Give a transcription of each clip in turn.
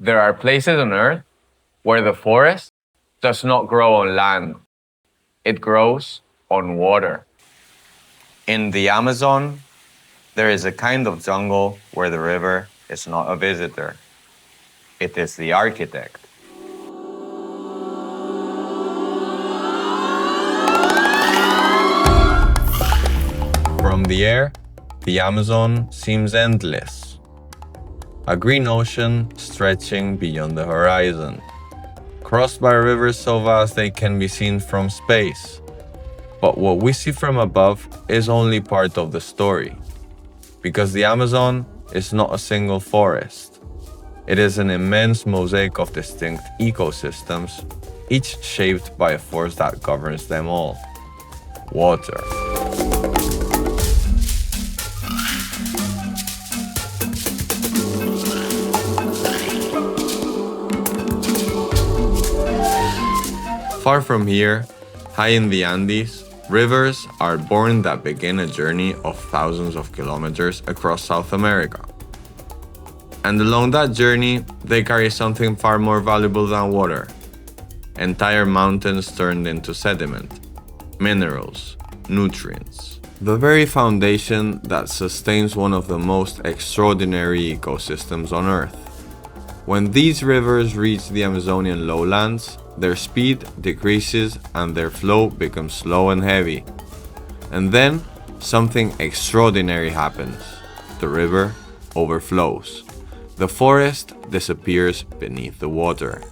There are places on Earth where the forest does not grow on land. It grows on water. In the Amazon, there is a kind of jungle where the river is not a visitor. It is the architect. From the air, the Amazon seems endless. A green ocean stretching beyond the horizon, crossed by rivers so vast they can be seen from space. But what we see from above is only part of the story, because the Amazon is not a single forest. It is an immense mosaic of distinct ecosystems, each shaped by a force that governs them all: water. Far from here, high in the Andes, rivers are born that begin a journey of thousands of kilometers across South America. And along that journey, they carry something far more valuable than water: entire mountains turned into sediment, minerals, nutrients. The very foundation that sustains one of the most extraordinary ecosystems on Earth. When these rivers reach the Amazonian lowlands, their speed decreases and their flow becomes slow and heavy. And then, something extraordinary happens. The river overflows. The forest disappears beneath the water.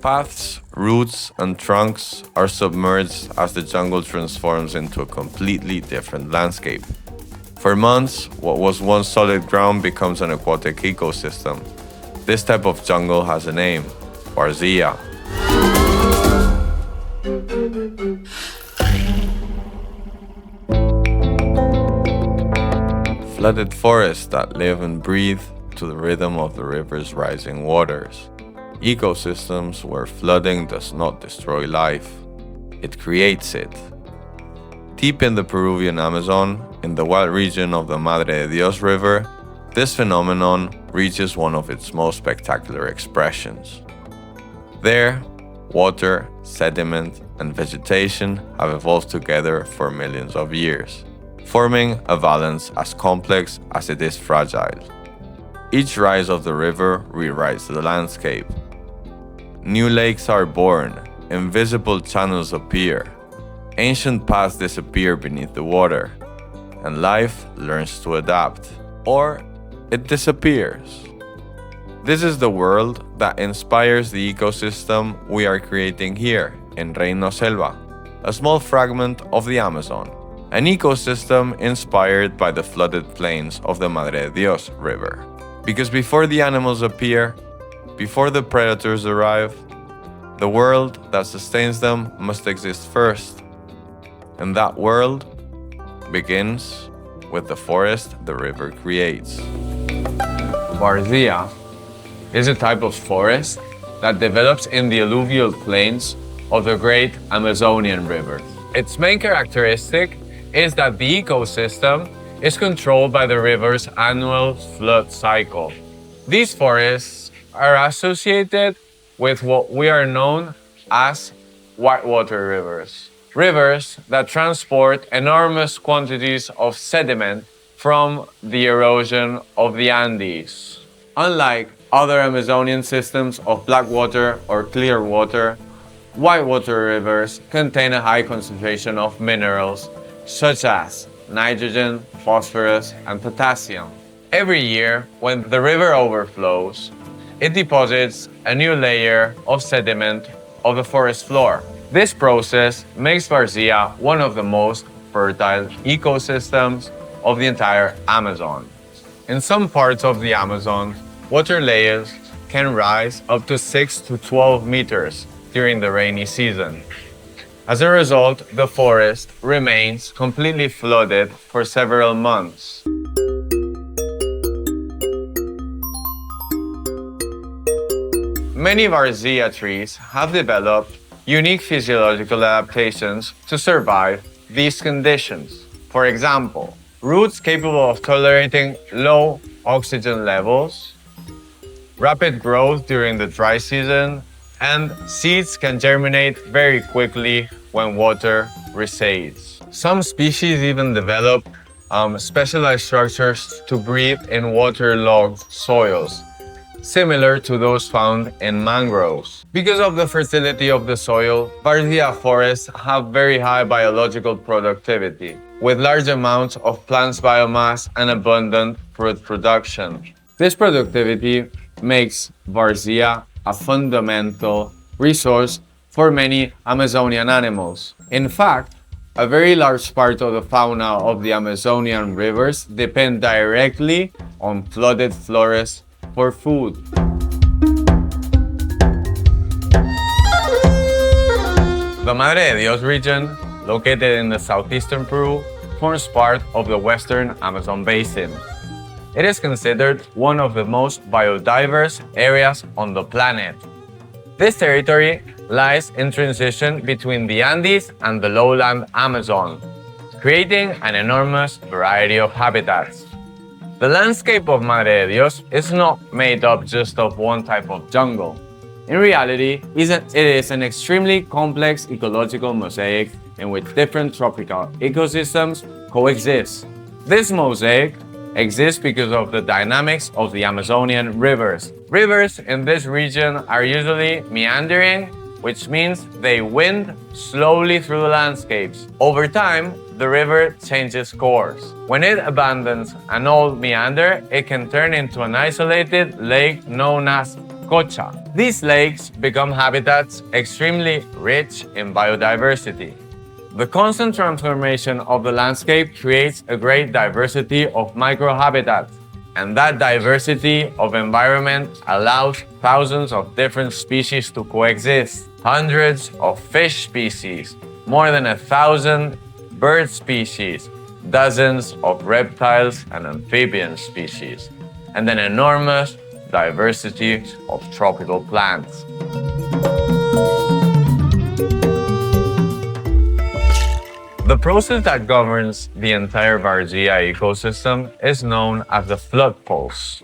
Paths, roots, and trunks are submerged as the jungle transforms into a completely different landscape. For months, what was once solid ground becomes an aquatic ecosystem. This type of jungle has a name: Várzea. Flooded forests that live and breathe to the rhythm of the river's rising waters. Ecosystems where flooding does not destroy life, it creates it. Deep in the Peruvian Amazon, in the wild region of the Madre de Dios River, this phenomenon reaches one of its most spectacular expressions. There, water, sediment, and vegetation have evolved together for millions of years, forming a balance as complex as it is fragile. Each rise of the river rewrites the landscape. New lakes are born, invisible channels appear, ancient paths disappear beneath the water, and life learns to adapt, or it disappears. This is the world that inspires the ecosystem we are creating here in Reino Selva, a small fragment of the Amazon, an ecosystem inspired by the flooded plains of the Madre de Dios River. Because before the animals appear, before the predators arrive, the world that sustains them must exist first. And that world begins with the forest the river creates. Várzea is a type of forest that develops in the alluvial plains of the great Amazonian River. Its main characteristic is that the ecosystem is controlled by the river's annual flood cycle. These forests are associated with what we are known as whitewater rivers. Rivers that transport enormous quantities of sediment from the erosion of the Andes. Unlike other Amazonian systems of black water or clear water, whitewater rivers contain a high concentration of minerals such as nitrogen, phosphorus, and potassium. Every year, when the river overflows, it deposits a new layer of sediment of the forest floor. This process makes Várzea one of the most fertile ecosystems of the entire Amazon. In some parts of the Amazon, water layers can rise up to 6 to 12 meters during the rainy season. As a result, the forest remains completely flooded for several months. Many Várzea trees have developed unique physiological adaptations to survive these conditions. For example, roots capable of tolerating low oxygen levels, rapid growth during the dry season, and seeds can germinate very quickly when water recedes. Some species even develop specialized structures to breathe in waterlogged soils, similar to those found in mangroves. Because of the fertility of the soil, Várzea forests have very high biological productivity, with large amounts of plants biomass and abundant fruit production. This productivity makes Várzea a fundamental resource for many Amazonian animals. In fact, a very large part of the fauna of the Amazonian rivers depend directly on flooded forests for food. The Madre de Dios region, located in the southeastern Peru, forms part of the western Amazon basin. It is considered one of the most biodiverse areas on the planet. This territory lies in transition between the Andes and the lowland Amazon, creating an enormous variety of habitats. The landscape of Madre de Dios is not made up just of one type of jungle. In reality, it is an extremely complex ecological mosaic in which different tropical ecosystems coexist. This mosaic exists because of the dynamics of the Amazonian rivers. Rivers in this region are usually meandering, which means they wind slowly through the landscapes. Over time, the river changes course. When it abandons an old meander, it can turn into an isolated lake known as cocha. These lakes become habitats extremely rich in biodiversity. The constant transformation of the landscape creates a great diversity of microhabitats, and that diversity of environment allows thousands of different species to coexist. Hundreds of fish species, more than 1,000 bird species, dozens of reptiles and amphibian species, and an enormous diversity of tropical plants. The process that governs the entire Várzea ecosystem is known as the flood pulse.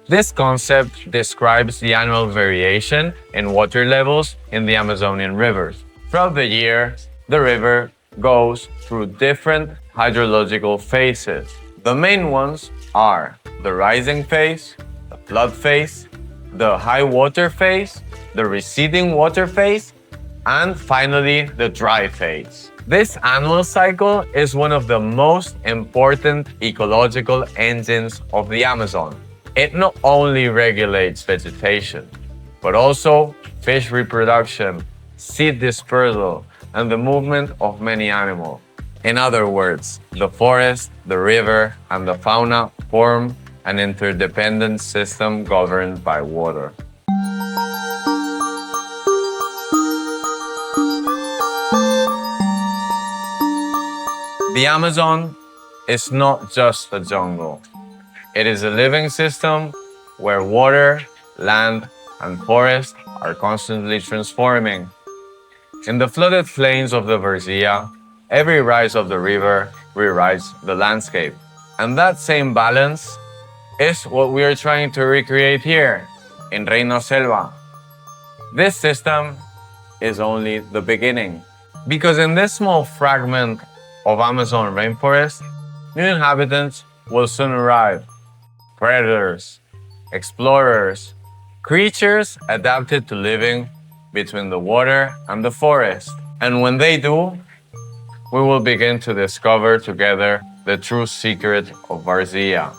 This concept describes the annual variation in water levels in the Amazonian rivers. Throughout the year, the river goes through different hydrological phases. The main ones are the rising phase, the flood phase, the high water phase, the receding water phase, and finally the dry phase. This annual cycle is one of the most important ecological engines of the Amazon. It not only regulates vegetation, but also fish reproduction, seed dispersal, and the movement of many animals. In other words, the forest, the river, and the fauna form an interdependent system governed by water. The Amazon is not just a jungle. It is a living system where water, land, and forest are constantly transforming. In the flooded plains of the Várzea, every rise of the river rewrites the landscape. And that same balance is what we are trying to recreate here in Reino Selva. This system is only the beginning, because in this small fragment of Amazon rainforest, new inhabitants will soon arrive. Predators, explorers, creatures adapted to living between the water and the forest. And when they do, we will begin to discover together the true secret of Várzea.